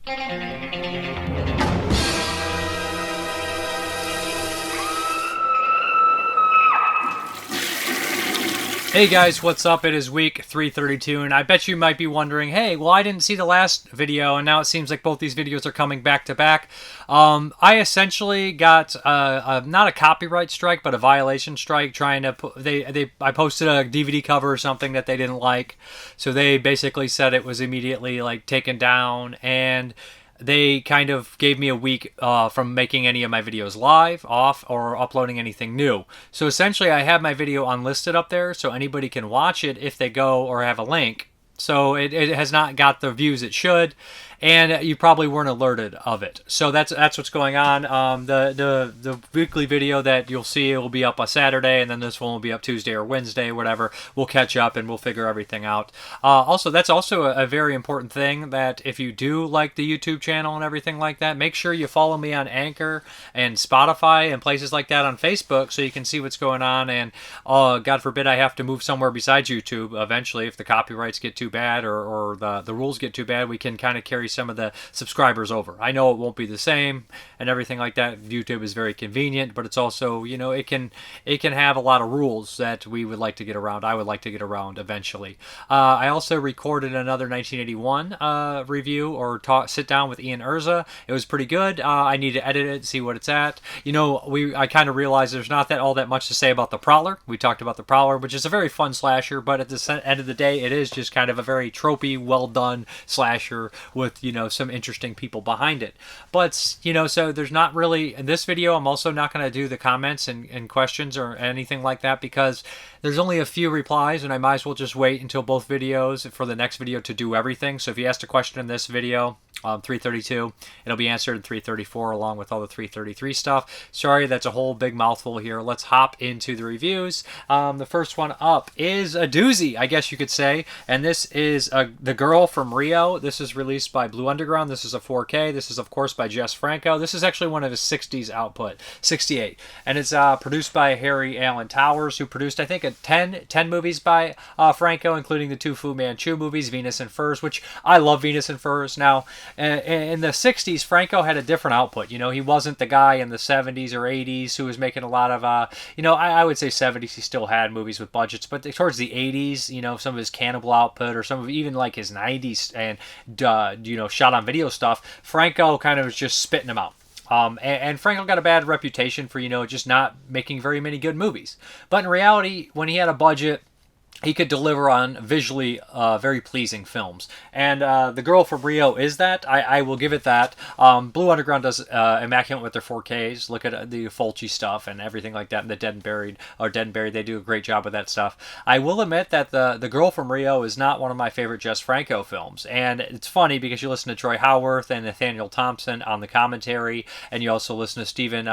Hey guys, what's up? It is week 332, and I bet you might be wondering, hey, well, I didn't see the last video, and now it seems like both these videos are coming back to back. I essentially got not a copyright strike, but a violation strike trying to put, I posted a DVD cover or something that they didn't like, so they basically said it was immediately like taken down, and they kind of gave me a week from making any of my videos live, off, or uploading anything new. So essentially I have my video unlisted up there so anybody can watch it if they go or have a link. So it has not got the views it should, and you probably weren't alerted of it. So that's what's going on. The weekly video that you'll see will be up on Saturday, and then this one will be up Tuesday or Wednesday, whatever. We'll catch up and we'll figure everything out. Also, that's also a very important thing, that if you do like the YouTube channel and everything like that, make sure you follow me on Anchor and Spotify and places like that on Facebook so you can see what's going on. And God forbid I have to move somewhere besides YouTube eventually if the copyrights get too bad or the rules get too bad. We can kind of carry some of the subscribers over. I know it won't be the same and everything like that. YouTube is very convenient, but it's also, you know, it can have a lot of rules that we would like to get around. I would like to get around eventually. I also recorded another 1981 review or sit down with Ian Urza. It was pretty good. I need to edit it, see what it's at. You know, I kind of realized there's not all that much to say about The Prowler. We talked about The Prowler, which is a very fun slasher, but at the end of the day, it is just kind of a very tropey, well done slasher with, you know, some interesting people behind it. But, you know, so there's not really, in this video, I'm also not going to do the comments and questions or anything like that because there's only a few replies, and I might as well just wait until both videos for the next video to do everything. So if you asked a question in this video, 332, it'll be answered in 334 along with all the 333 stuff. Sorry, that's a whole big mouthful here. Let's hop into the reviews. The first one up is a doozy, I guess you could say, and this is The Girl from Rio. This is released by Blue Underground. This is a 4K. This is, of course, by Jess Franco. This is actually one of his 60s output, 68, and it's produced by Harry Alan Towers, who produced, I think, 10 movies by Franco, including the 2 Fu Manchu movies, Venus and Furs, which I love Venus and Furs. Now, in the 60s, Franco had a different output. You know, he wasn't the guy in the 70s or 80s who was making a lot of, you know, I would say 70s he still had movies with budgets, but towards the 80s, you know, some of his Cannibal output or some of even like his 90s and, you know, shot on video stuff, Franco kind of was just spitting them out. And Franco got a bad reputation for, you know, just not making very many good movies. But in reality, when he had a budget, he could deliver on visually very pleasing films. And The Girl from Rio is that. I will give it that. Blue Underground does immaculate with their 4Ks. Look at the Fulci stuff and everything like that. And the Dead and Buried, they do a great job with that stuff. I will admit that the Girl from Rio is not one of my favorite Jess Franco films. And it's funny because you listen to Troy Howarth and Nathaniel Thompson on the commentary, and you also listen to Stephen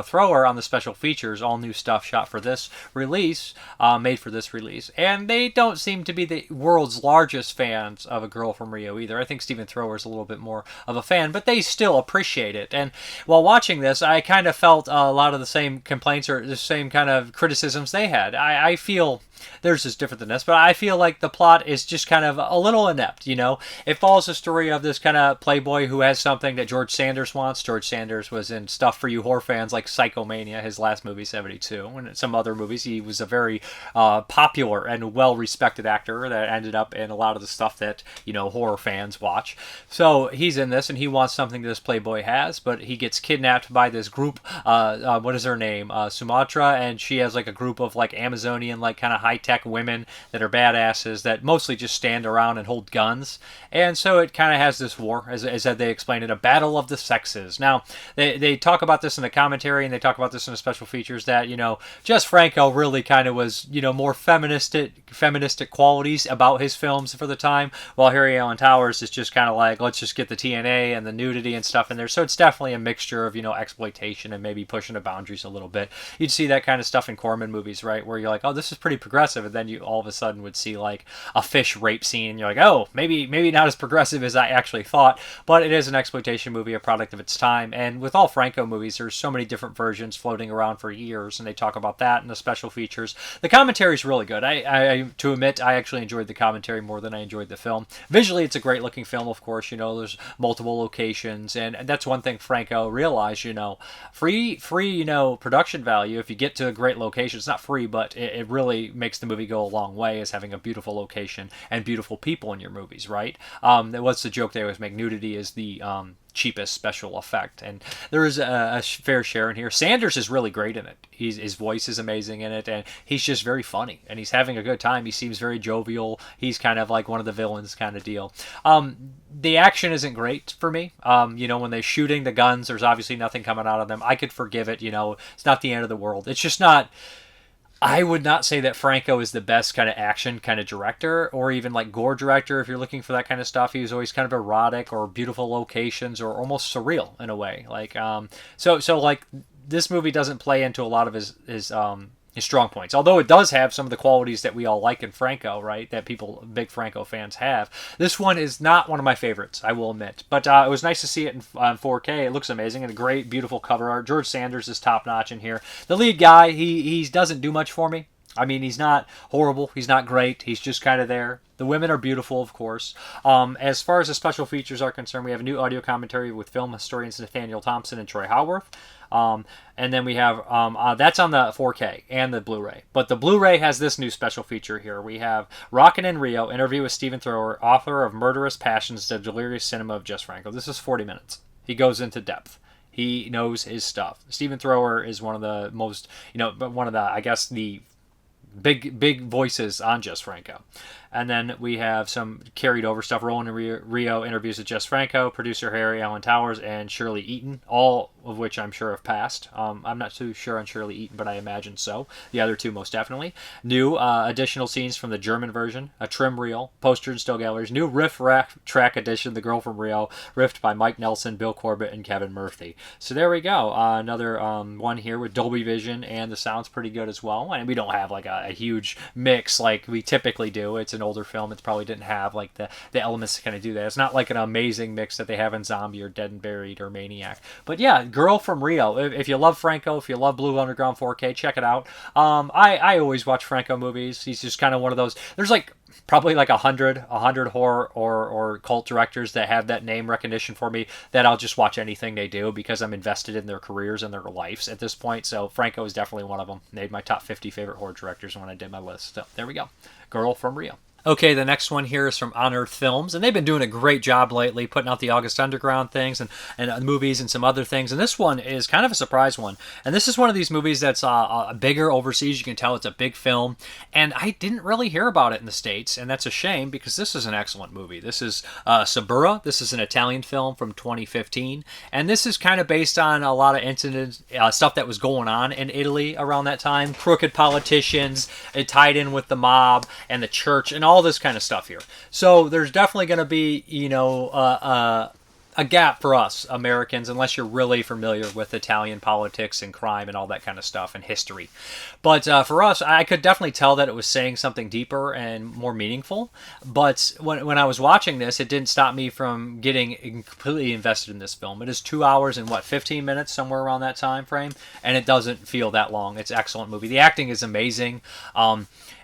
Thrower on the special features, all new stuff shot for this release, made for this release. And they don't seem to be the world's largest fans of A Girl from Rio either. I think Stephen Thrower is a little bit more of a fan, but they still appreciate it. And while watching this, I kind of felt a lot of the same complaints or the same kind of criticisms they had. I feel theirs is different than this, but I feel like the plot is just kind of a little inept, you know? It follows the story of this kind of playboy who has something that George Sanders wants. George Sanders was in stuff for you horror fans like Psychomania, his last movie, 72, and some other movies. He was a very popular and well-respected actor that ended up in a lot of the stuff that, you know, horror fans watch. So he's in this, and he wants something that this playboy has, but he gets kidnapped by this group, what is her name? Sumatra, and she has like a group of like Amazonian, like kind of high-tech women that are badasses that mostly just stand around and hold guns. And so it kind of has this war, as they explain it, a battle of the sexes. Now, they talk about this in the commentary, and they talk about this in the special features, that, you know, Jess Franco really kind of was, you know, more feministic qualities about his films for the time, while Harry Alan Towers is just kind of like, let's just get the TNA and the nudity and stuff in there. So it's definitely a mixture of, you know, exploitation and maybe pushing the boundaries a little bit. You'd see that kind of stuff in Corman movies, right, where you're like, oh, this is pretty progressive, and then you all of a sudden would see like a fish rape scene, and you're like, oh, maybe not as progressive as I actually thought, but it is an exploitation movie, a product of its time. And with all Franco movies, there's so many different versions floating around for years, and they talk about that in the special features. The commentary is really good. I to admit, I actually enjoyed the commentary more than I enjoyed the film. Visually, it's a great looking film, of course. There's multiple locations, and that's one thing Franco realized. Free, production value. If you get to a great location, it's not free, but it really makes the movie go a long way. Is having a beautiful location and beautiful people in your movies, right? What's the joke they always make? Nudity is the cheapest special effect, and there is a fair share in here. Sanders is really great in it. His voice is amazing in it, and he's just very funny, and he's having a good time. He seems very jovial. He's kind of like one of the villains kind of deal. The action isn't great for me. When they're shooting the guns, there's obviously nothing coming out of them. I could forgive it. It's not the end of the world. It's just not. I would not say that Franco is the best kind of action kind of director, or even like gore director. If you're looking for that kind of stuff, he was always kind of erotic or beautiful locations or almost surreal in a way. So like this movie doesn't play into a lot of his strong points, although it does have some of the qualities that we all like in Franco, right? That big Franco fans have. This one is not one of my favorites, I will admit, but it was nice to see it in 4K. It looks amazing and a great, beautiful cover art. George Sanders is top notch in here. The lead guy, he doesn't do much for me. I mean, he's not horrible. He's not great. He's just kind of there. The women are beautiful, of course. As far as the special features are concerned, we have a new audio commentary with film historians Nathaniel Thompson and Troy Howarth. And then we have, that's on the 4K and the Blu-ray. But the Blu-ray has this new special feature here. We have Rockin' in Rio, interview with Stephen Thrower, author of Murderous Passions, The Delirious Cinema of Jess Franco. This is 40 minutes. He goes into depth. He knows his stuff. Stephen Thrower is one of the most, I guess, the big voices on Jess Franco. And then we have some carried over stuff. Roland Rio interviews with Jess Franco, producer Harry Allen Towers, and Shirley Eaton, all of which I'm sure have passed. I'm not too sure on Shirley Eaton, but I imagine so. The other two most definitely. New additional scenes from the German version, a trim reel, poster and still galleries, new riff track edition, The Girl from Rio, riffed by Mike Nelson, Bill Corbett, and Kevin Murphy. So there we go. Another one here with Dolby Vision, and the sound's pretty good as well. And we don't have like a huge mix like we typically do. It's an older film. It probably didn't have like the elements to kind of do that. It's not like an amazing mix that they have in Zombie or Dead and Buried or Maniac. But yeah, Girl from Rio. If you love Franco, if you love Blue Underground 4K, check it out. I always watch Franco movies. He's just kind of one of those. There's like probably like 100 horror or cult directors that have that name recognition for me that I'll just watch anything they do because I'm invested in their careers and their lives at this point. So Franco is definitely one of them. Made my top 50 favorite horror directors when I did my list. So there we go. Girl from Rio. Okay, the next one here is from On Earth Films, and they've been doing a great job lately, putting out the August Underground things and movies and some other things, and this one is kind of a surprise one. And this is one of these movies that's bigger overseas. You can tell it's a big film, and I didn't really hear about it in the States, and that's a shame because this is an excellent movie. This is Suburra. This is an Italian film from 2015, and this is kind of based on a lot of incidents, stuff that was going on in Italy around that time, crooked politicians, it tied in with the mob and the church and all this kind of stuff here. So there's definitely going to be, a gap for us Americans unless you're really familiar with Italian politics and crime and all that kind of stuff and history. But for us, I could definitely tell that it was saying something deeper and more meaningful. But when I was watching this, it didn't stop me from getting completely invested in this film. It is 2 hours and 15 minutes, somewhere around that time frame, and it doesn't feel that long. It's an excellent movie. The acting is amazing.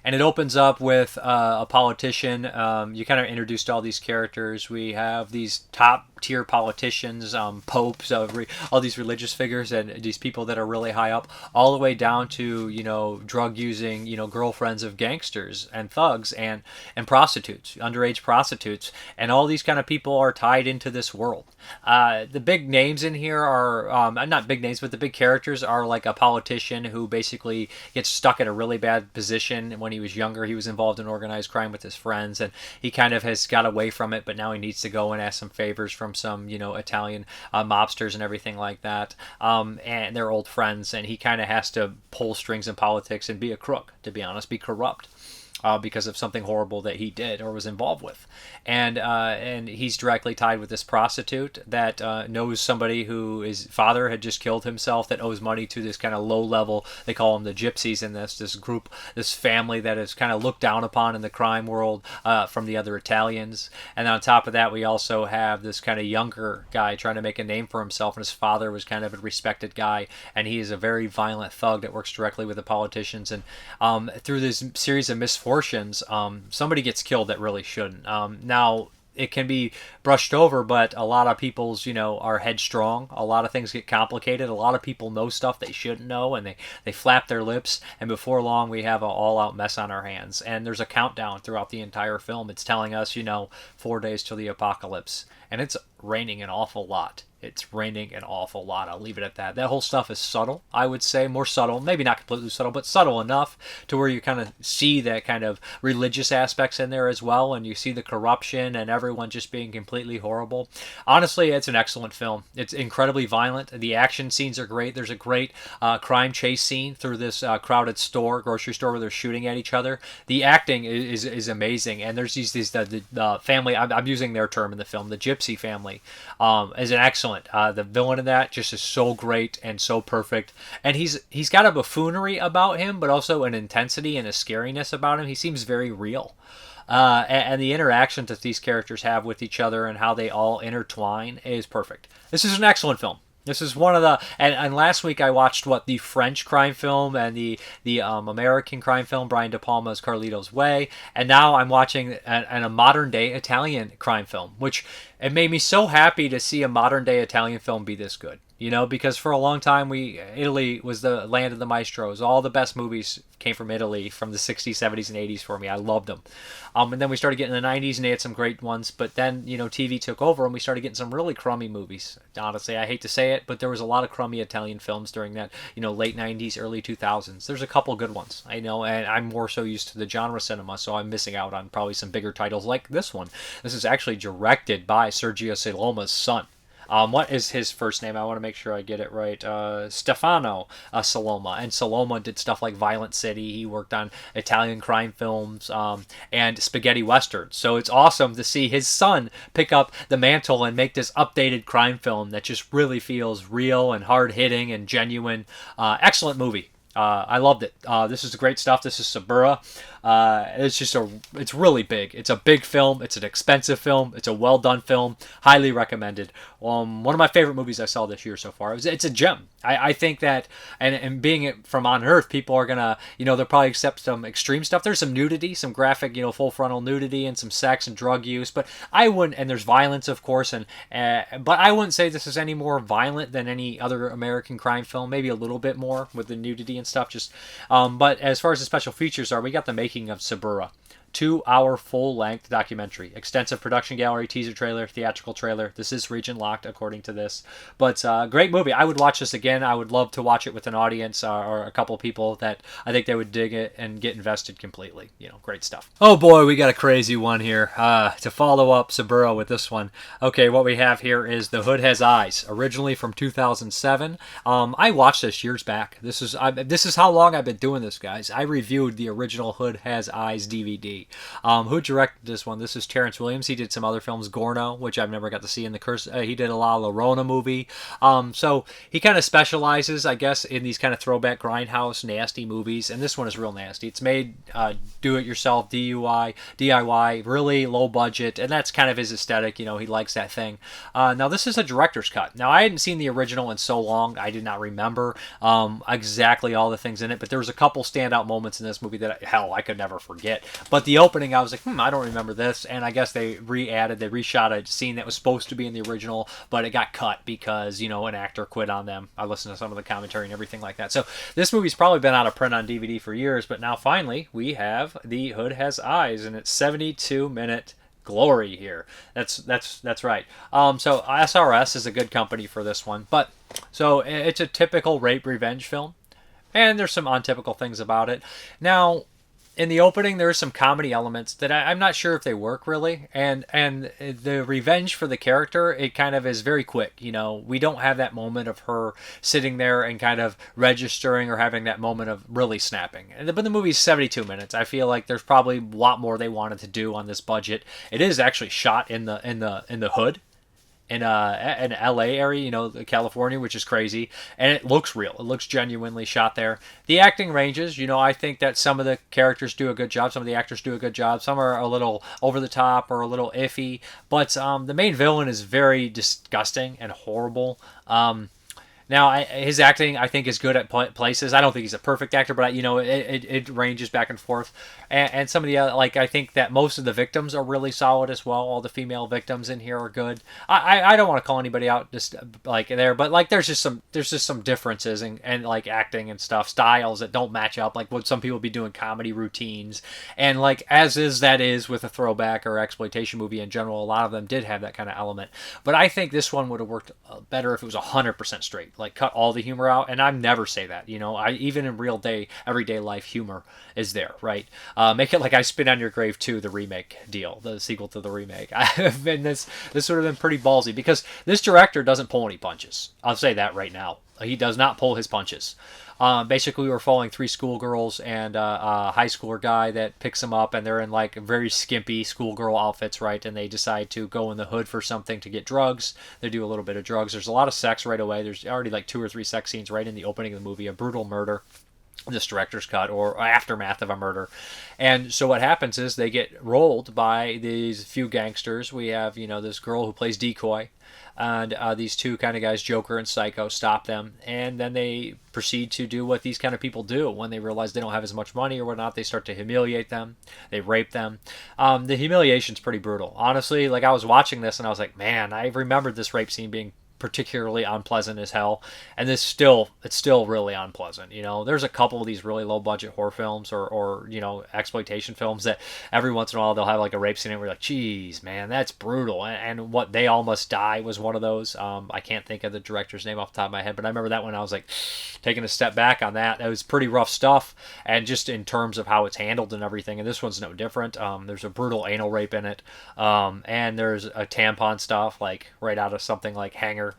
And it opens up with a politician. You kind of introduced all these characters. We have these top-tier politicians, popes, all these religious figures, and these people that are really high up, all the way down to, drug-using, girlfriends of gangsters and thugs and prostitutes, underage prostitutes. And all these kind of people are tied into this world. The big names in here are, not big names, but the big characters are like a politician who basically gets stuck in a really bad position. When he was younger, he was involved in organized crime with his friends, and he kind of has got away from it, but now he needs to go and ask some favors from some, Italian mobsters and everything like that. And they're old friends, and he kind of has to pull strings in politics and be a crook, to be honest, be corrupt. Because of something horrible that he did or was involved with. And he's directly tied with this prostitute that knows somebody who his father had just killed himself, that owes money to this kind of low level, they call them the gypsies in this group, this family that is kind of looked down upon in the crime world from the other Italians. And on top of that, we also have this kind of younger guy trying to make a name for himself, and his father was kind of a respected guy, and he is a very violent thug that works directly with the politicians. And through this series of misfortunes, abortions, somebody gets killed that really shouldn't. Now, it can be brushed over, but a lot of people's, are headstrong. A lot of things get complicated. A lot of people know stuff they shouldn't know, and they flap their lips, and before long we have an all-out mess on our hands. And there's a countdown throughout the entire film. It's telling us, 4 days till the apocalypse, and it's raining an awful lot. It's raining an awful lot. I'll leave it at that. That whole stuff is subtle, I would say. More subtle. Maybe not completely subtle, but subtle enough to where you kind of see that kind of religious aspects in there as well, and you see the corruption and everyone just being completely horrible. Honestly, it's an excellent film. It's incredibly violent. The action scenes are great. There's a great crime chase scene through this crowded grocery store, where they're shooting at each other. The acting is amazing, and there's the family, I'm using their term in the film, the Gypsy family, is an excellent. The villain in that just is so great and so perfect, and he's got a buffoonery about him, but also an intensity and a scariness about him. He seems very real, and the interactions that these characters have with each other and how they all intertwine is perfect. This is an excellent film. This is one of the, and last week I watched the French crime film and the American crime film, Brian De Palma's Carlito's Way, and now I'm watching a modern day Italian crime film, which it made me so happy to see a modern day Italian film be this good. Because for a long time Italy was the land of the maestros. All the best movies came from Italy from the 60s, 70s, and 80s for me. I loved them. And then we started getting the 90s, and they had some great ones. But then, TV took over, and we started getting some really crummy movies. Honestly, I hate to say it, but there was a lot of crummy Italian films during that, late 90s, early 2000s. There's a couple good ones, I know, and I'm more so used to the genre cinema, so I'm missing out on probably some bigger titles like this one. This is actually directed by Sergio Sollima's son. What is his first name? I want to make sure I get it right. Stefano Sollima. And Sollima did stuff like Violent City. He worked on Italian crime films and spaghetti westerns. So it's awesome to see his son pick up the mantle and make this updated crime film that just really feels real and hard-hitting and genuine. Excellent movie. I loved it. This is great stuff. This is Suburra. It's really big. It's a big film. It's an expensive film. It's a well done film. Highly recommended. One of my favorite movies I saw this year so far. It's a gem. I think that, and being it from on Earth, people are gonna, they'll probably accept some extreme stuff. There's some nudity, some graphic, full frontal nudity, and some sex and drug use. But I wouldn't, and there's violence, of course, but I wouldn't say this is any more violent than any other American crime film. Maybe a little bit more with the nudity and stuff. But as far as the special features are, we got the making of Suburra. 2-hour full-length documentary. Extensive production gallery, teaser trailer, theatrical trailer. This is region locked according to this. But great movie. I would watch this again. I would love to watch it with an audience or a couple of people that I think they would dig it and get invested completely. Great stuff. Oh boy, we got a crazy one here. To follow up Suburra with this one. Okay, what we have here is The Hood Has Eyes, originally from 2007. I watched this years back. This is how long I've been doing this, guys. I reviewed the original Hood Has Eyes DVD. Who directed this one? This is Terrence Williams. He did some other films, Gorno, which I've never got to see in the curse. He did a La Llorona movie. So he kind of specializes, I guess, in these kind of throwback grindhouse nasty movies. And this one is real nasty. It's made do-it-yourself, DIY, really low budget, and that's kind of his aesthetic. He likes that thing. Now this is a director's cut. Now I hadn't seen the original in so long, I did not remember exactly all the things in it, but there was a couple standout moments in this movie that I could never forget. But the opening, I was like, I don't remember this, and I guess they reshot a scene that was supposed to be in the original, but it got cut because, an actor quit on them. I listened to some of the commentary and everything like that. So this movie's probably been out of print on DVD for years, but now finally we have The Hood Has Eyes, and it's 72-minute glory here. That's right. So SRS is a good company for this one, but so it's a typical rape revenge film, and there's some untypical things about it. Now, in the opening, there are some comedy elements that I'm not sure if they work really, and the revenge for the character, it kind of is very quick. We don't have that moment of her sitting there and kind of registering or having that moment of really snapping. But the movie's 72 minutes. I feel like there's probably a lot more they wanted to do on this budget. It is actually shot in the hood. In an LA area, California, which is crazy, and it looks real. It looks genuinely shot there. The acting ranges, I think that some of the characters do a good job, some of the actors do a good job, some are a little over the top or a little iffy, but the main villain is very disgusting and horrible. Now, his acting, I think, is good at places. I don't think he's a perfect actor, but it ranges back and forth. And some of the other, like, I think that most of the victims are really solid as well. All the female victims in here are good. I don't want to call anybody out just like there, but like there's just some differences and like acting and stuff, styles that don't match up. Like what some people be doing comedy routines, and like as that is with a throwback or exploitation movie in general, a lot of them did have that kind of element. But I think this one would have worked better if it was 100% straight. Like cut all the humor out, and I never say that. I even in everyday life, humor is there, right? Make it like I Spit on Your Grave 2, the remake deal, the sequel to the remake. And this would have been pretty ballsy because this director doesn't pull any punches. I'll say that right now. He does not pull his punches. Basically, we were following 3 schoolgirls and a high schooler guy that picks them up, and they're in like very skimpy schoolgirl outfits, right? And they decide to go in the hood for something to get drugs. They do a little bit of drugs. There's a lot of sex right away. There's already like 2 or 3 sex scenes right in the opening of the movie, a brutal murder. This director's cut or aftermath of a murder. And so what happens is they get rolled by these few gangsters. We have, this girl who plays decoy, and these 2 kind of guys, Joker and Psycho, stop them, and then they proceed to do what these kind of people do when they realize they don't have as much money or whatnot. They start to humiliate them. They rape them. The humiliation's pretty brutal. Honestly, like I was watching this and I was like, man, I remembered this rape scene being particularly unpleasant as hell, and it's still really unpleasant. There's a couple of these really low budget horror films or exploitation films that every once in a while they'll have like a rape scene and we're like, geez, man, that's brutal. And What They All Must Die was one of those. I can't think of the director's name off the top of my head, but I remember that one. I was like taking a step back on that. That was pretty rough stuff, and just in terms of how it's handled and everything, and this one's no different. There's a brutal anal rape in it, and there's a tampon stuff like right out of something like Hanger.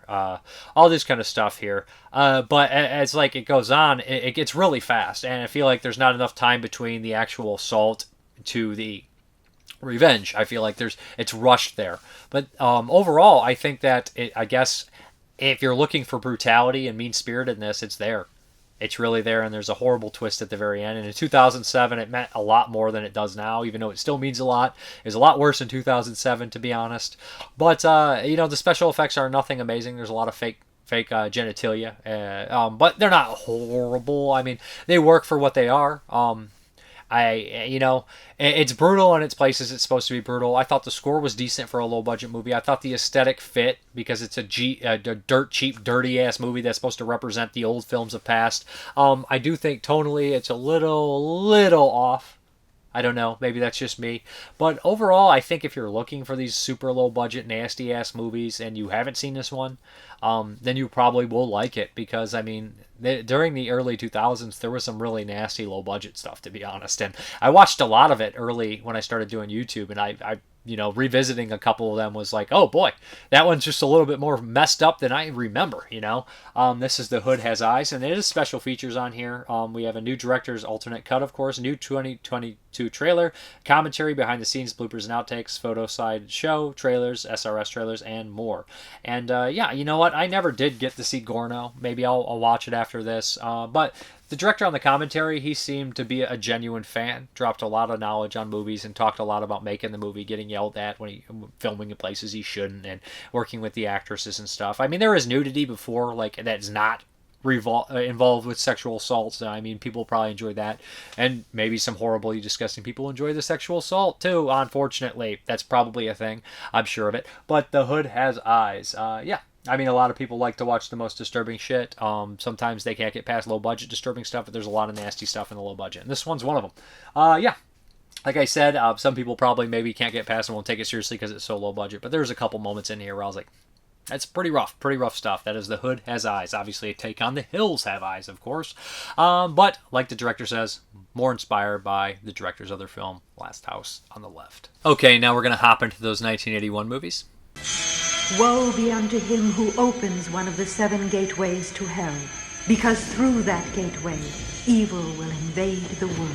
All this kind of stuff here, but as like it goes on, it gets really fast, and I feel like there's not enough time between the actual assault to the revenge. I feel like it's rushed there, but overall, I think that I guess if you're looking for brutality and mean-spiritedness, it's there. It's really there, and there's a horrible twist at the very end. And in 2007, it meant a lot more than it does now, even though it still means a lot. It was a lot worse in 2007, to be honest. But, the special effects are nothing amazing. There's a lot of fake genitalia, but they're not horrible. I mean, they work for what they are. It's brutal in its places. It's supposed to be brutal. I thought the score was decent for a low budget movie. I thought the aesthetic fit because it's a dirt cheap, dirty ass movie that's supposed to represent the old films of past. I do think tonally it's a little off. I don't know. Maybe that's just me. But overall, I think if you're looking for these super low budget, nasty ass movies and you haven't seen this one, then you probably will like it because, I mean, during the early 2000s, there was some really nasty low budget stuff, to be honest. And I watched a lot of it early when I started doing YouTube, and I revisiting a couple of them was like, oh boy, that one's just a little bit more messed up than I remember, This is The Hood Has Eyes, and it is special features on here. We have a new director's alternate cut, of course, new 2022 trailer, commentary, behind the scenes, bloopers and outtakes, photo side show, trailers, SRS trailers, and more. And you know what? I never did get to see Gorno. Maybe I'll watch it after this. But the director on the commentary, he seemed to be a genuine fan, dropped a lot of knowledge on movies and talked a lot about making the movie, getting yelled at when he filming in places he shouldn't, and working with the actresses and stuff. I mean, there is nudity before, like, that's not involved with sexual assaults. I mean, people probably enjoy that, and maybe some horribly disgusting people enjoy the sexual assault too. Unfortunately, that's probably a thing. I'm sure of it. But The Hood Has Eyes. I mean, a lot of people like to watch the most disturbing shit. Sometimes they can't get past low budget disturbing stuff, but there's a lot of nasty stuff in the low budget, and this one's one of them. Like I said, some people probably maybe can't get past and won't take it seriously because it's so low budget, but there's a couple moments in here where I was like, that's pretty rough stuff. That is The Hood Has Eyes. Obviously a take on The Hills Have Eyes, of course. But, like the director says, more inspired by the director's other film, Last House on the Left. Okay, now we're going to hop into those 1981 movies. Woe be unto him who opens one of the 7 gateways to hell, because through that gateway, evil will invade the world.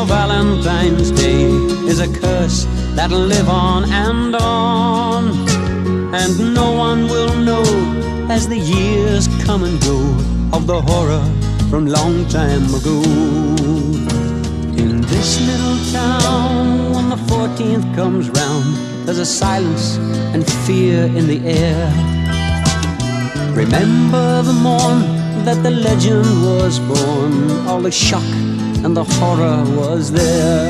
Valentine's Day is a curse that'll live on, and no one will know as the years come and go of the horror from long time ago. In this little town, when the 14th comes round, there's a silence and fear in the air. Remember the morn that the legend was born, all the shock and the horror was there.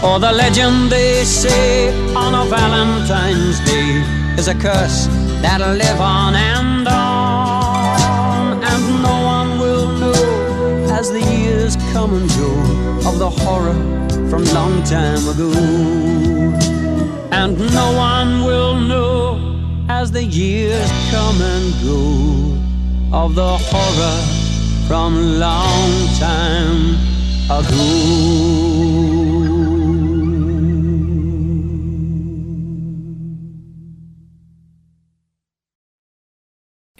For the legend, they say, on a Valentine's Day is a curse that'll live on, and no one will know as the years come and go of the horror from long time ago. And no one will know as the years come and go of the horror from long time ago.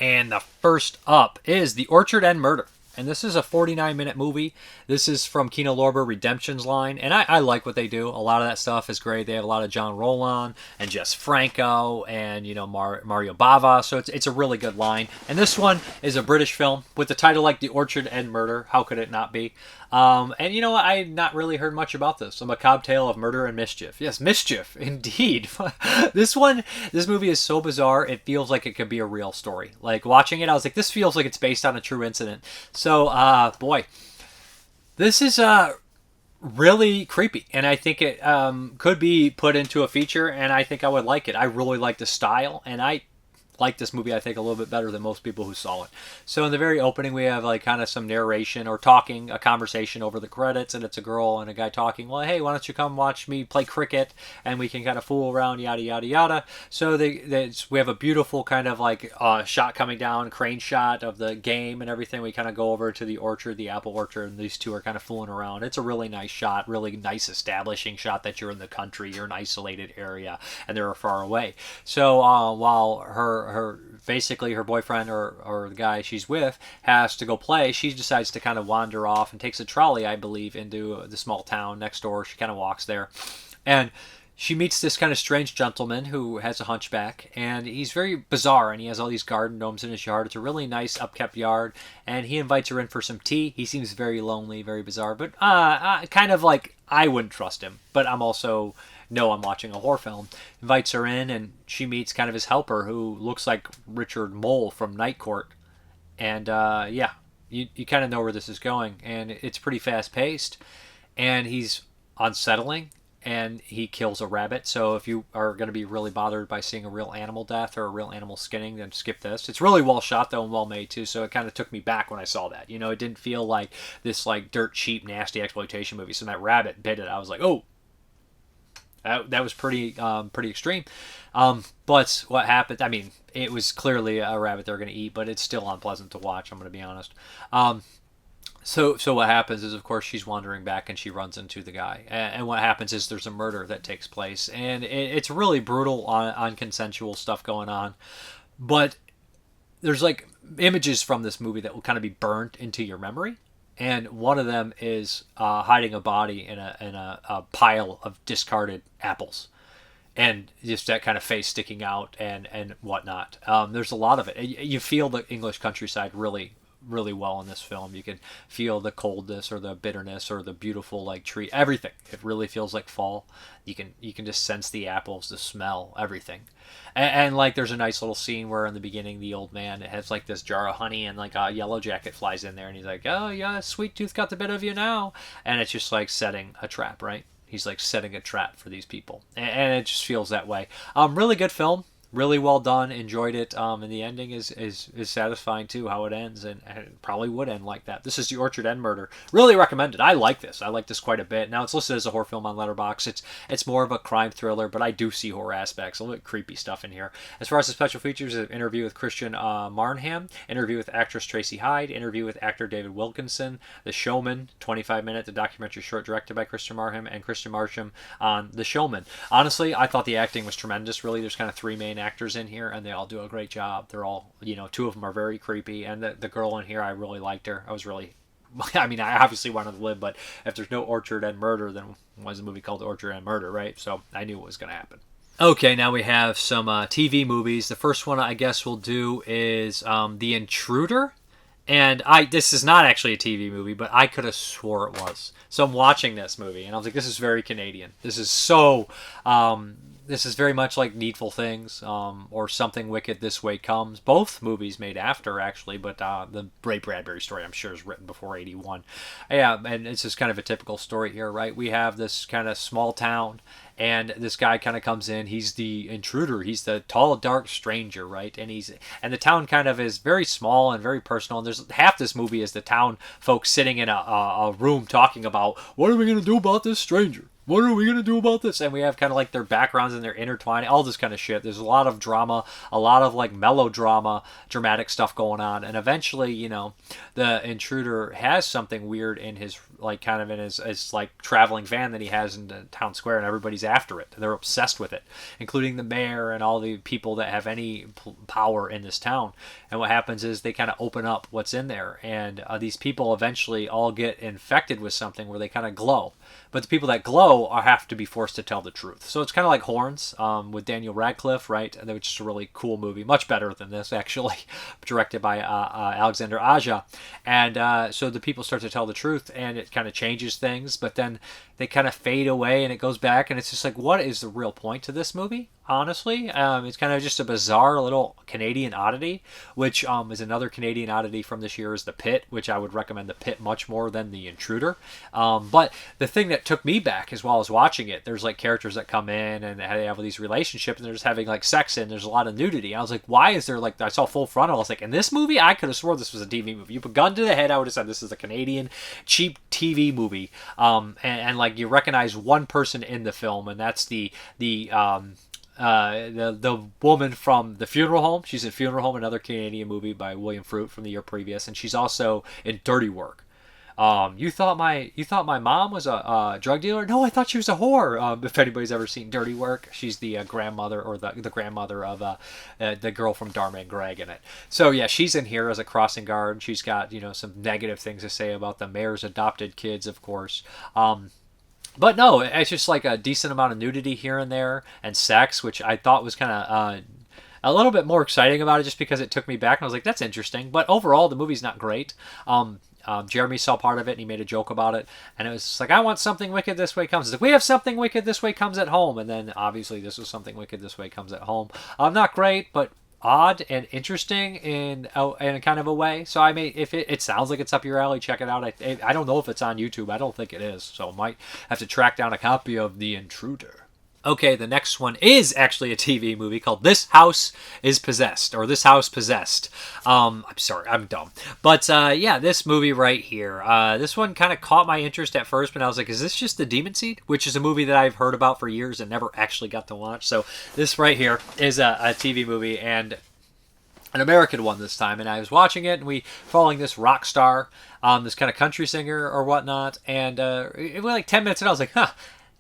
And the first up is The Orchard and Murder. And this is a 49-minute movie. This is from Kino Lorber Redemption's line. And I like what they do. A lot of that stuff is great. They have a lot of John Roland and Jess Franco and, Mario Bava. So it's a really good line. And this one is a British film with a title like The Orchard and Murder. How could it not be? And you know what? I had not really heard much about this. A macabre tale of murder and mischief. Yes, mischief, indeed. This movie is so bizarre, it feels like it could be a real story. Like, watching it, I was like, this feels like it's based on a true incident. So, boy, this is really creepy. And I think it could be put into a feature, and I think I would like it. I really like the style, and I like this movie, I think, a little bit better than most people who saw it. So in the very opening, we have like kind of some narration or talking, a conversation over the credits, and it's a girl and a guy talking, well, hey, why don't you come watch me play cricket, and we can kind of fool around, yada, yada, yada. So we have a beautiful kind of like shot coming down, crane shot of the game and everything. We kind of go over to the orchard, the apple orchard, and these two are kind of fooling around. It's a really nice shot, really nice establishing shot that you're in the country, you're in an isolated area, and they're far away. So while her boyfriend or the guy she's with has to go play, she decides to kind of wander off and takes a trolley, I believe, into the small town next door. She kind of walks there, and she meets this kind of strange gentleman who has a hunchback, and he's very bizarre, and he has all these garden gnomes in his yard. It's a really nice, upkept yard, and he invites her in for some tea. He seems very lonely, very bizarre, but kind of like, I wouldn't trust him, but I'm also... No, I'm watching a horror film. Invites her in, and she meets kind of his helper, who looks like Richard Mole from Night Court. And you kind of know where this is going, and it's pretty fast paced. And he's unsettling, and he kills a rabbit. So if you are going to be really bothered by seeing a real animal death or a real animal skinning, then skip this. It's really well shot though and well made too, so it kind of took me back when I saw that. You know, it didn't feel like this like dirt cheap nasty exploitation movie. So when that rabbit bit it, I was like, oh, that was pretty extreme. But what happened, I mean, it was clearly a rabbit they're going to eat, but it's still unpleasant to watch, I'm going to be honest. So what happens is, of course, she's wandering back and she runs into the guy. And what happens is there's a murder that takes place. And it's really brutal on consensual stuff going on. But there's like images from this movie that will kind of be burnt into your memory. And one of them is hiding a body in a pile of discarded apples. And just that kind of face sticking out and whatnot. There's a lot of it. You feel the English countryside really well in this film. You can feel the coldness or the bitterness or the beautiful like tree, everything. It really feels like fall. You can just sense the apples, the smell, everything. And like there's a nice little scene where in the beginning the old man has like this jar of honey and like a yellow jacket flies in there and he's like, oh yeah, sweet tooth got the bit of you now. And it's just like setting a trap, right? He's like setting a trap for these people. And it just feels that way. Really good film. Really well done, enjoyed it, and the ending is satisfying too, how it ends, and it probably would end like that. This is The Orchard End Murder. Really recommended. I like this quite a bit. Now it's listed as a horror film on Letterboxd. It's more of a crime thriller, but I do see horror aspects, a little bit creepy stuff in here. As far as the special features, an interview with Christian Marnham, interview with actress Tracy Hyde, interview with actor David Wilkinson, The Showman, 25-minute, the documentary short directed by Christian Marnham, and Christian Marsham on The Showman. Honestly, I thought the acting was tremendous, really. There's kind of three main actors in here and they all do a great job. They're all, you know, two of them are very creepy, and the girl in here, I really liked her. I mean, I obviously wanted to live, but if there's no Orchard End Murder, then why is the movie called Orchard End Murder, right? So I knew what was going to happen. Okay, now we have some TV movies. The first one I guess we'll do is The Intruder. And this is not actually a TV movie, but I could have swore it was. So I'm watching this movie, and I was like, this is very Canadian. This is so... this is very much like Needful Things, or Something Wicked This Way Comes. Both movies made after, actually, but the Ray Bradbury story, I'm sure, is written before 81. Yeah, and it's just kind of a typical story here, right? We have this kind of small town, and this guy kind of comes in. He's the intruder. He's the tall, dark stranger, right? And the town kind of is very small and very personal. And there's half this movie is the town folks sitting in a room talking about, what are we going to do about this stranger? What are we going to do about this? And we have kind of like their backgrounds and their intertwining, all this kind of shit. There's a lot of drama, a lot of like melodrama, dramatic stuff going on. And eventually, you know, the intruder has something weird in his, like kind of in his like traveling van that he has in the town square, and everybody's after it. They're obsessed with it, including the mayor and all the people that have any power in this town. And what happens is they kind of open up what's in there. And these people eventually all get infected with something where they kind of glow. But the people that glow have to be forced to tell the truth. So it's kind of like Horns with Daniel Radcliffe, right? And which is a really cool movie, much better than this actually, directed by Alexander Aja. And so the people start to tell the truth, and it kind of changes things. But then they kind of fade away, and it goes back, and it's just like, what is the real point to this movie? Honestly, it's kind of just a bizarre little Canadian oddity, which is another Canadian oddity from this year is The Pit, which I would recommend The Pit much more than The Intruder. But the thing that took me back as well as watching it, there's like characters that come in and they have these relationships and they're just having like sex and there's a lot of nudity. I was like, why is there like, I saw Full Frontal. I was like, in this movie, I could have sworn this was a TV movie. You put a gun to the head, I would have said this is a Canadian cheap TV movie. And like you recognize one person in the film, and that's the woman from The Funeral Home. She's in Funeral Home, another Canadian movie by William Fruit from the year previous, and she's also in Dirty Work. You thought my mom was a drug dealer? No, I thought she was a whore. If anybody's ever seen Dirty Work, she's the grandmother or the grandmother of the girl from Dharma and Greg in it. So yeah, she's in here as a crossing guard. She's got, you know, some negative things to say about the mayor's adopted kids, of course. But no, it's just like a decent amount of nudity here and there and sex, which I thought was kind of a little bit more exciting about it just because it took me back and I was like, that's interesting. But overall, the movie's not great. Jeremy saw part of it and he made a joke about it. And it was just like, I want Something Wicked This Way Comes. It's like, we have Something Wicked This Way Comes at home. And then obviously this was Something Wicked This Way Comes at home. Not great, but odd and interesting in a kind of a way. So I mean, if it sounds like it's up your alley, check it out. I don't know if it's on YouTube. I don't think it is. So I might have to track down a copy of The Intruder. Okay, the next one is actually a TV movie called This House is Possessed, or This House Possessed. I'm sorry, I'm dumb. But yeah, this movie right here. This one kind of caught my interest at first, but I was like, is this just The Demon Seed? Which is a movie that I've heard about for years and never actually got to watch. So this right here is a TV movie, and an American one this time. And I was watching it, and we following this rock star, this kind of country singer or whatnot. And it was like 10 minutes, and I was like, huh.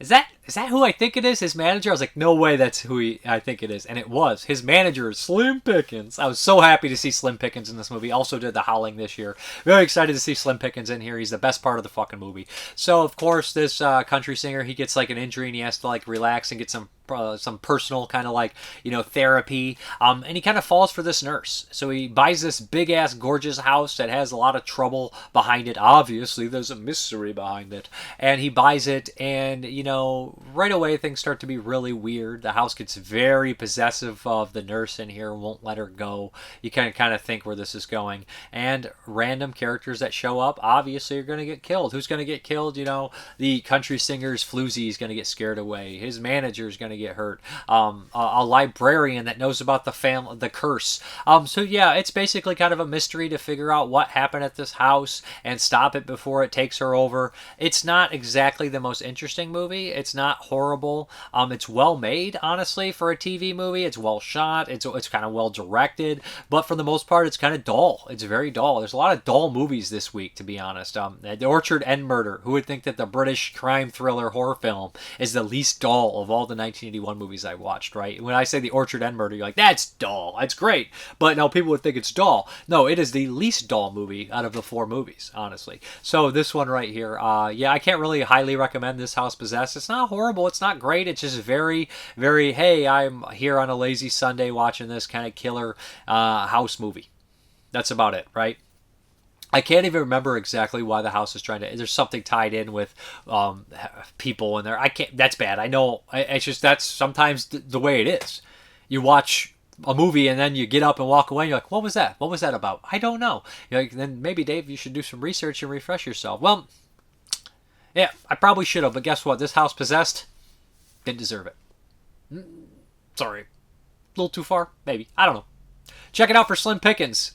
Is that who I think it is? His manager? I was like, no way that's who I think it is. And it was. His manager is Slim Pickens. I was so happy to see Slim Pickens in this movie. Also did The Howling this year. Very excited to see Slim Pickens in here. He's the best part of the fucking movie. So, of course, this country singer, he gets like an injury and he has to like relax and get some personal kind of like, therapy. And he kind of falls for this nurse. So he buys this big ass gorgeous house that has a lot of trouble behind it. Obviously, there's a mystery behind it. And he buys it, and, right away things start to be really weird. The house gets very possessive of the nurse in here, won't let her go. You kind of think where this is going. And random characters that show up obviously are going to get killed. Who's going to get killed? The country singer's floozy is going to get scared away. His manager is going to get hurt. A librarian that knows about the curse. So yeah, it's basically kind of a mystery to figure out what happened at this house and stop it before it takes her over. It's not exactly the most interesting movie. It's not horrible. It's well made, honestly, for a TV movie. It's well shot. It's kind of well directed, but for the most part, it's kind of dull. It's very dull. There's a lot of dull movies this week, to be honest. The Orchard End Murder. Who would think that the British crime thriller horror film is the least dull of all the 1981 movies I watched, right? When I say The Orchard End Murder, you're like, that's dull. That's great. But no, people would think it's dull. No, it is the least dull movie out of the 4 movies, honestly. So this one right here, yeah, I can't really highly recommend This House Possessed. It's not horrible. It's not great. It's just very, very, hey, I'm here on a lazy Sunday watching this kind of killer house movie. That's about it, right? I can't even remember exactly why the house is trying to. There's something tied in with people in there. I can't. That's bad. I know. It's just that's sometimes the way it is. You watch a movie and then you get up and walk away. And you're like, what was that? What was that about? I don't know. You're like, then maybe Dave, you should do some research and refresh yourself. Well, yeah, I probably should have. But guess what? This House Possessed didn't deserve it. Sorry, a little too far. Maybe. I don't know. Check it out for Slim Pickens.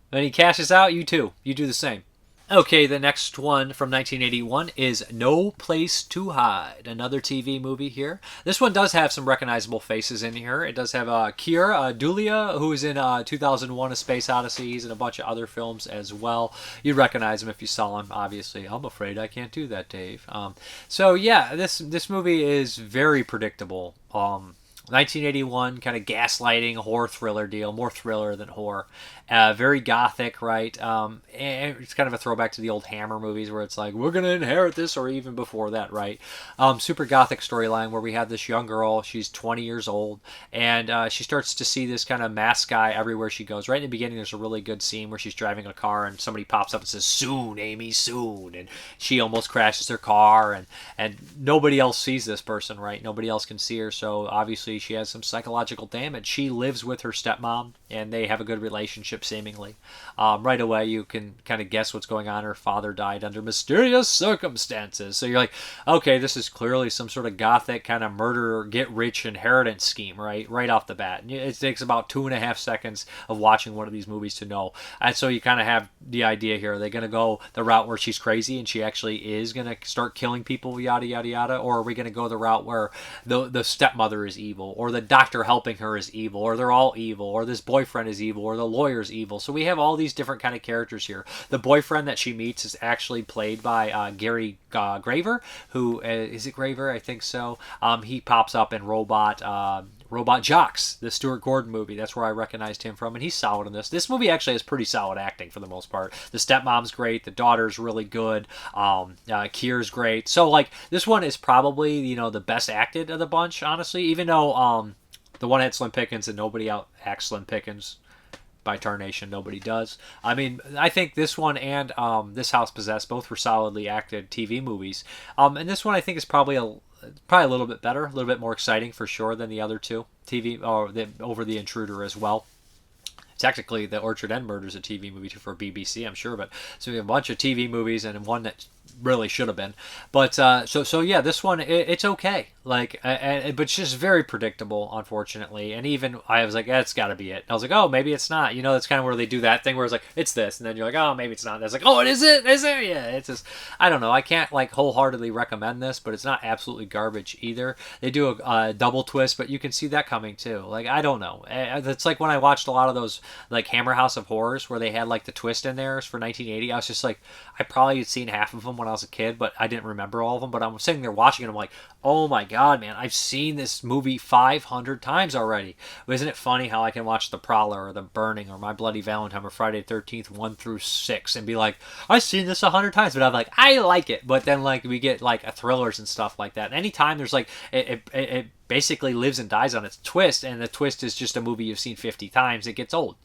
When he cashes out, you too. You do the same. Okay, the next one from 1981 is No Place to Hide, another TV movie here. This one does have some recognizable faces in here. It does have Keir Dullea, who is in 2001: A Space Odyssey. He's in a bunch of other films as well. You'd recognize him if you saw him, obviously. I'm afraid I can't do that, Dave. So yeah, this movie is very predictable. 1981 kind of gaslighting horror thriller deal, more thriller than horror. Very gothic, right? And it's kind of a throwback to the old Hammer movies where it's like, we're going to inherit this, or even before that, right? Super gothic storyline where we have this young girl, she's 20 years old, and she starts to see this kind of masked guy everywhere she goes. Right in the beginning, there's a really good scene where she's driving a car and somebody pops up and says, soon, Amy, soon. And she almost crashes her car, and nobody else sees this person, right? Nobody else can see her, so obviously she has some psychological damage. She lives with her stepmom, and they have a good relationship, seemingly. Right away, you can kind of guess what's going on. Her father died under mysterious circumstances. So you're like, okay, this is clearly some sort of gothic kind of murder, get-rich inheritance scheme, right? Right off the bat. It takes about 2.5 seconds of watching one of these movies to know. And so you kind of have the idea here. Are they going to go the route where she's crazy and she actually is going to start killing people, yada, yada, yada? Or are we going to go the route where the stepmother is evil, or the doctor helping her is evil, or they're all evil, or this boyfriend is evil, or the lawyer's evil? So we have all these different kind of characters here. The boyfriend that she meets is actually played by Gary Graver, who is it Graver? I think so. He pops up in Robot Jocks, the Stuart Gordon movie. That's where I recognized him from, and he's solid in this. This movie actually has pretty solid acting for the most part. The stepmom's great, the daughter's really good, Keir's great. So like this one is probably the best acted of the bunch, honestly. Even though the one had Slim Pickens and nobody out acts Slim Pickens. By tarnation, nobody does. I mean, I think this one and This House Possessed both were solidly acted TV movies. And this one I think is probably a little bit better, a little bit more exciting for sure than the other two TV, or over The Intruder as well. technically the Orchard End Murder is a TV movie too for BBC, I'm sure, but so we have a bunch of TV movies and one that really should have been. But so yeah, this one it's okay. Like, but it's just very predictable, unfortunately. And even I was like, it's got to be it. And I was like, oh, maybe it's not. You know, that's kind of where they do that thing where it's like, it's this, and then you're like, oh, maybe it's not. And it's like, oh, it is it? Is it? Yeah, it's just, I don't know. I can't like wholeheartedly recommend this, but it's not absolutely garbage either. They do a double twist, but you can see that coming too. Like, I don't know. It's like when I watched a lot of those like Hammer House of Horrors where they had like the twist in there for 1980. I was just like, I probably had seen half of them when I was a kid, but I didn't remember all of them. But I'm sitting there watching it, I'm like, oh my god, man, I've seen this movie 500 times already. But isn't it funny how I can watch The Prowler or The Burning or My Bloody Valentine or Friday the 13th 1 through 6 and be like, I've seen this 100 times, but I'm like, I like it. But then like we get like thrillers and stuff like that. And anytime there's like it basically lives and dies on its twist, and the twist is just a movie you've seen 50 times, it gets old.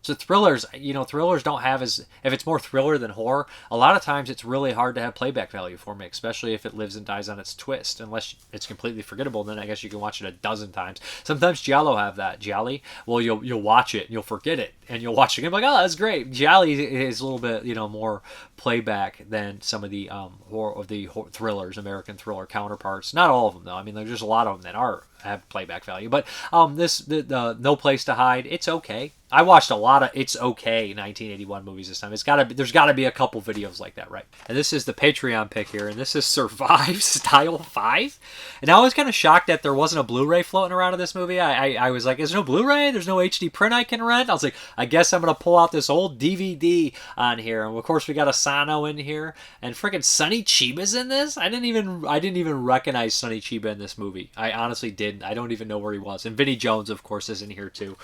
So thrillers, thrillers don't have if it's more thriller than horror, a lot of times it's really hard to have playback value for me, especially if it lives and dies on its twist. Unless it's completely forgettable, then I guess you can watch it a dozen times. Sometimes Giallo have that. Gialli, well, you'll watch it and you'll forget it, and you'll watch it again like, oh, that's great. Gialli is a little bit, more playback than some of the thrillers, American thriller counterparts. Not all of them though. I mean, there's just a lot of them that have playback value. But the No Place to Hide, it's okay. I watched a lot of It's Okay 1981 movies this time. There's got to be a couple videos like that, right? And this is the Patreon pick here, and this is Survive Style 5. And I was kind of shocked that there wasn't a Blu-ray floating around of this movie. I was like, there's no Blu-ray? There's no HD print I can rent? I was like, I guess I'm going to pull out this old DVD on here. And of course, we got Asano in here, and freaking Sonny Chiba's in this? I didn't even recognize Sonny Chiba in this movie. I honestly didn't. I don't even know where he was. And Vinnie Jones, of course, is in here too.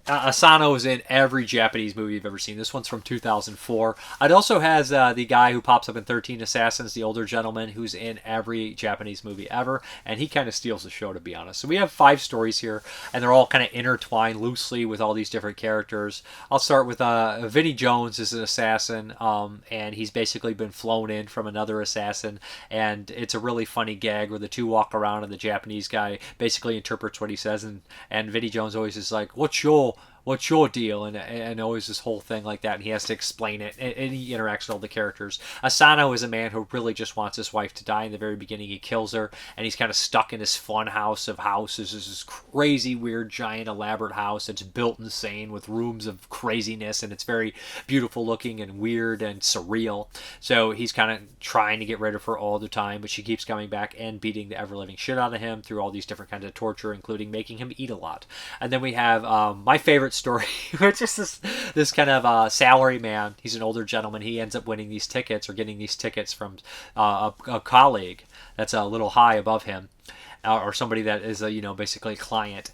Asano is in every Japanese movie you've ever seen. This one's from 2004. It also has the guy who pops up in 13 Assassins, the older gentleman who's in every Japanese movie ever, and he kind of steals the show, to be honest. So we have 5 stories here, and they're all kind of intertwined loosely with all these different characters. I'll start with Vinnie Jones is an assassin, and he's basically been flown in from another assassin, and it's a really funny gag where the two walk around and the Japanese guy basically interprets what he says, and Vinnie Jones always is like, what's your deal? And always this whole thing like that, and he has to explain it, and he interacts with all the characters. Asano is a man who really just wants his wife to die. In the very beginning, he kills her, and he's kind of stuck in his fun house of houses. This is crazy, weird, giant, elaborate house. It's built insane with rooms of craziness, and it's very beautiful looking and weird and surreal. So he's kind of trying to get rid of her all the time, but she keeps coming back and beating the ever-living shit out of him through all these different kinds of torture, including making him eat a lot. And then we have my favorite story, which is this kind of salary man. He's an older gentleman. He ends up winning these tickets, or getting these tickets from a colleague that's a little high above him, or somebody that is basically a client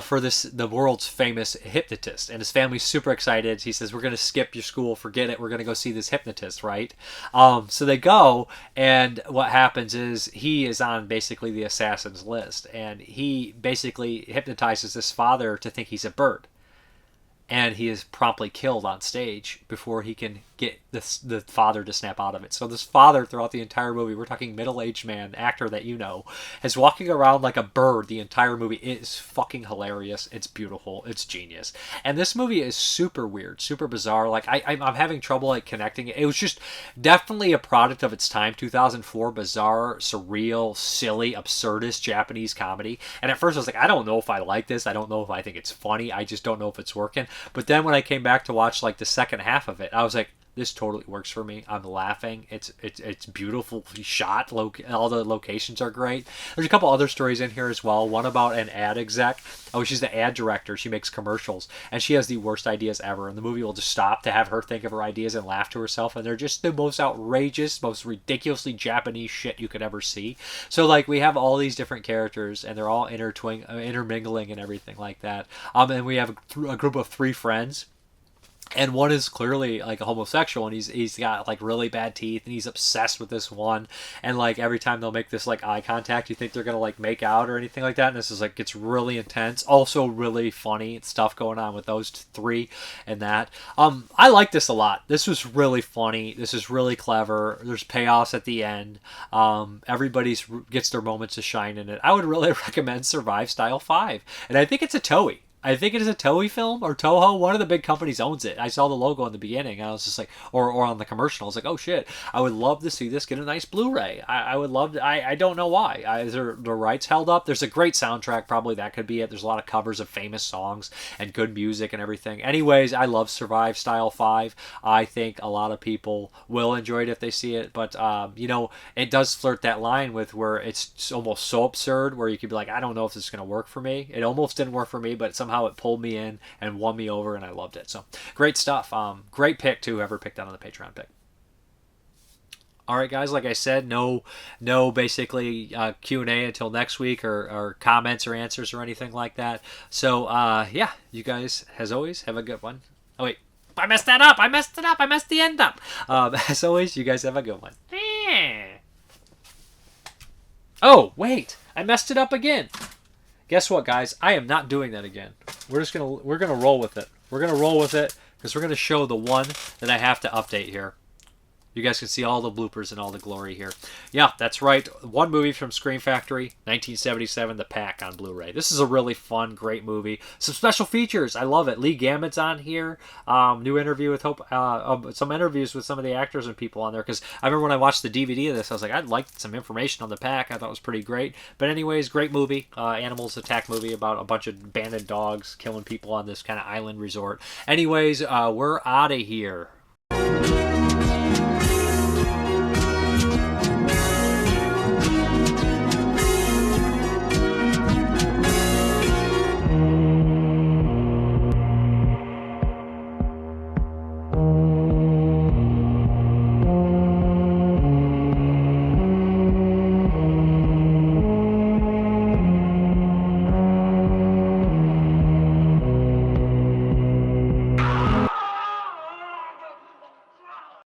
for the world's famous hypnotist. And his family's super excited. He says, we're going to skip your school, forget it, we're going to go see this hypnotist, right? So they go, and what happens is he is on basically the assassin's list, and he basically hypnotizes this father to think he's a bird. And he is promptly killed on stage before he can get the father to snap out of it. So this father, throughout the entire movie, we're talking middle-aged man, actor that is walking around like a bird the entire movie. It is fucking hilarious. It's beautiful. It's genius. And this movie is super weird, super bizarre. Like, I'm having trouble like connecting it. It was just definitely a product of its time, 2004, bizarre, surreal, silly, absurdist Japanese comedy. And at first I was like, I don't know if I like this. I don't know if I think it's funny. I just don't know if it's working. But then when I came back to watch like the second half of it, I was like, this totally works for me. I'm laughing. It's beautiful shot. All the locations are great. There's a couple other stories in here as well. One about an ad exec. Oh, she's the ad director. She makes commercials, and she has the worst ideas ever. And the movie will just stop to have her think of her ideas and laugh to herself. And they're just the most outrageous, most ridiculously Japanese shit you could ever see. So like we have all these different characters, and they're all intermingling and everything like that. And we have a group of 3 friends. And one is clearly like a homosexual, and he's got like really bad teeth, and he's obsessed with this one. And like every time they'll make this like eye contact, you think they're gonna like make out or anything like that. And this is like gets really intense. Also really funny stuff going on with those 3 and that. I like this a lot. This was really funny. This is really clever. There's payoffs at the end. Everybody gets their moments to shine in it. I would really recommend Survive Style 5, and I think it's a Toei. I think it is a Toei film or Toho. One of the big companies owns it. I saw the logo in the beginning. I was just like, or on the commercial. I was like, oh shit! I would love to see this get a nice Blu-ray. I would love to. I don't know why. Is there the rights held up? There's a great soundtrack. Probably that could be it. There's a lot of covers of famous songs and good music and everything. Anyways, I love Survive Style 5. I think a lot of people will enjoy it if they see it. But you know, it does flirt that line with where it's almost so absurd where you could be like, I don't know if this is going to work for me. It almost didn't work for me, but somehow it pulled me in and won me over, and I loved it. So great stuff. Great pick too, whoever picked that on the Patreon pick. All right, guys. Like I said, no, basically Q&A until next week, or comments or answers or anything like that. So yeah, you guys, as always, have a good one. Oh wait, I messed that up. I messed it up. I messed the end up. As always, you guys have a good one. Oh wait, I messed it up again. Guess what, guys? I am not doing that again. We're gonna roll with it. We're gonna roll with it because we're gonna show the one that I have to update here. You guys can see all the bloopers and all the glory here. Yeah, that's right. One movie from Scream Factory, 1977, The Pack on Blu-ray. This is a really fun, great movie. Some special features. I love it. Lee Gammon's on here. New interview with Hope. Some interviews with some of the actors and people on there. Because I remember when I watched the DVD of this, I was like, I'd like some information on The Pack. I thought it was pretty great. But anyways, great movie. Animals attack movie about a bunch of abandoned dogs killing people on this kind of island resort. Anyways, we're out of here.